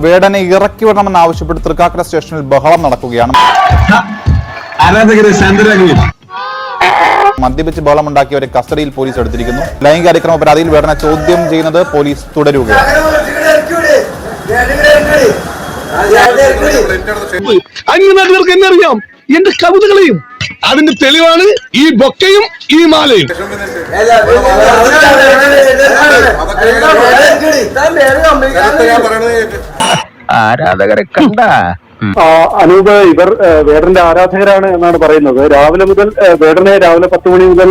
വേടനെ ഇറക്കി വിടണമെന്ന് ആവശ്യപ്പെട്ട് തൃക്കാക്കര സ്റ്റേഷനിൽ ബഹളം നടക്കുകയാണ്. മദ്യപിച്ച് ബഹളമുണ്ടാക്കിയവരെ കസ്റ്റഡിയിൽ പോലീസ് എടുത്തിരിക്കുന്നു. ലൈംഗിക അതിക്രമ പരാതിയിൽ വേടനെ ചോദ്യം ചെയ്യുന്നത് പോലീസ് തുടരുകയാണ്. എന്നറിയാം എന്റെ കവിതകളെയും അതിന്റെ തെളിവാണ് ഈ ബൊക്കയും ഈ മാലയും. ആരാധകരെ കണ്ട അനൂപ്, ഇവർ വേടന്റെ ആരാധകരാണ് എന്നാണ് പറയുന്നത്. രാവിലെ 10 മണി മുതൽ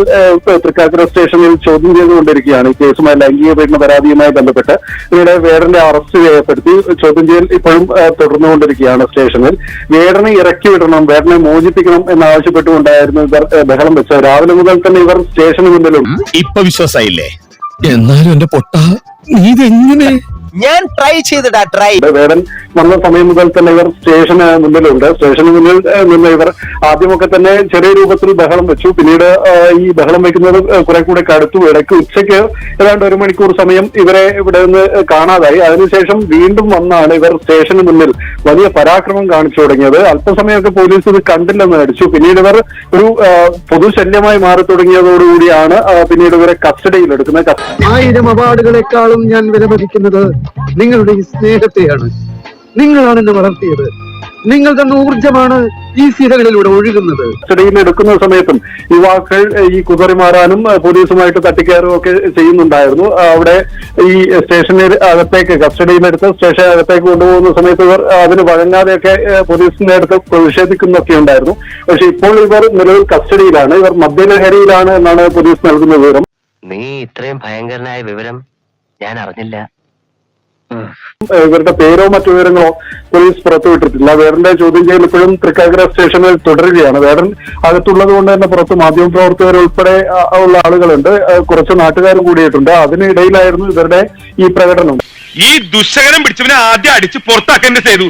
തൃക്കാക്കര സ്റ്റേഷനിൽ ചോദ്യം ചെയ്തുകൊണ്ടിരിക്കുകയാണ് ഈ കേസുമായി, ലൈംഗിക പീഡന പരാതിയുമായി ബന്ധപ്പെട്ട്. ഇവിടെ വേടന്റെ അറസ്റ്റ് രേഖപ്പെടുത്തി ചോദ്യം ചെയ്യൽ ഇപ്പോഴും തുടർന്നുകൊണ്ടിരിക്കുകയാണ് സ്റ്റേഷനിൽ. വേടനെ ഇറക്കി വിടണം, വേടനെ മോചിപ്പിക്കണം എന്നാവശ്യപ്പെട്ടുകൊണ്ടായിരുന്നു ഇവർ ബഹളം വെച്ചത്. രാവിലെ മുതൽ തന്നെ ഇവർ സ്റ്റേഷന് മുന്നിലുണ്ട്. ഇപ്പൊ വിശ്വാസായില്ലേ? എന്നാലും എന്റെ പൊട്ട നീ ഇതെങ്ങനെ? ഞാൻ ട്രൈ ചെയ്തിടാ. വേടൻ വന്ന സമയം മുതൽ തന്നെ ഇവർ സ്റ്റേഷന് മുന്നിലുണ്ട്. സ്റ്റേഷന് മുന്നിൽ നിന്ന് ഇവർ ആദ്യമൊക്കെ തന്നെ ചെറിയ രൂപത്തിൽ ബഹളം വെച്ചു. പിന്നീട് ഈ ബഹളം വയ്ക്കുന്നത് കുറെ കൂടെ കടുത്തു. ഇടയ്ക്ക് ഉച്ചയ്ക്ക് ഏതാണ്ട് 1 മണിക്കൂർ സമയം ഇവരെ ഇവിടെ നിന്ന് കാണാതായി. അതിനുശേഷം വീണ്ടും വന്നാണ് ഇവർ സ്റ്റേഷന് മുന്നിൽ വലിയ പരാക്രമം കാണിച്ചു തുടങ്ങിയത്. അല്പസമയമൊക്കെ പോലീസ് ഇത് കണ്ടില്ലെന്ന് നടിച്ചു. പിന്നീട് ഇവർ ഒരു പൊതുശല്യമായി മാറി തുടങ്ങിയതോടുകൂടിയാണ് പിന്നീട് ഇവരെ കസ്റ്റഡിയിലെടുക്കുന്നത്. 1000 അവാർഡുകളെക്കാളും ഞാൻ വിലമതിക്കുന്നത് നിങ്ങളുടെ ഈ സ്നേഹത്തെയാണ്. നിങ്ങളാണ് എന്നെ വളർത്തിയത്. നിങ്ങൾ തന്ന ഊർജമാണ് ഈ സിരകളിലൂടെ ഒഴുകുന്നത്. കസ്റ്റഡിയിൽ എടുക്കുന്ന സമയത്തും യുവാക്കൾ ഈ കുതറിമാറാനും പോലീസുമായിട്ട് തട്ടിക്കയറും ഒക്കെ ചെയ്യുന്നുണ്ടായിരുന്നു. അവിടെ ഈ സ്റ്റേഷനിൽ അകത്തേക്ക് കസ്റ്റഡിയിലെടുത്ത് സ്റ്റേഷൻ അകത്തേക്ക് കൊണ്ടുപോകുന്ന സമയത്ത് ഇവർ അതിന് വഴങ്ങാതെയൊക്കെ പോലീസിന്റെ അടുത്ത് പ്രതിഷേധിക്കുന്നൊക്കെ ഉണ്ടായിരുന്നു. പക്ഷെ ഇപ്പോൾ ഇവർ നിലവിൽ കസ്റ്റഡിയിലാണ്. ഇവർ മദ്യലഹരിയിലാണ് എന്നാണ് പോലീസ് നൽകുന്ന വിവരം. നീ ഇത്രയും ഭയങ്കരനായ വിവരം ഞാൻ അറിഞ്ഞില്ല. ഇവരുടെ പേരോ മറ്റു വിവരങ്ങളോ പോലീസ് പുറത്തുവിട്ടിട്ടില്ല. വേടന്റെ ചോദ്യം ചെയ്യൽ ഇപ്പോഴും തൃക്കാക്കര സ്റ്റേഷനിൽ തുടരുകയാണ്. വേടൻ അകത്തുള്ളത് കൊണ്ട് തന്നെ പുറത്ത് മാധ്യമപ്രവർത്തകർ ഉൾപ്പെടെ ഉള്ള ആളുകളുണ്ട്. കുറച്ച് നാട്ടുകാരും കൂടിയിട്ടുണ്ട്. അതിനിടയിലായിരുന്നു ഇവരുടെ ഈ പ്രകടനം. ഈ ദുശകരം പിടിച്ചവനെ ആദ്യം അടിച്ച് പുറത്താക്കേണ്ട ചെയ്തു.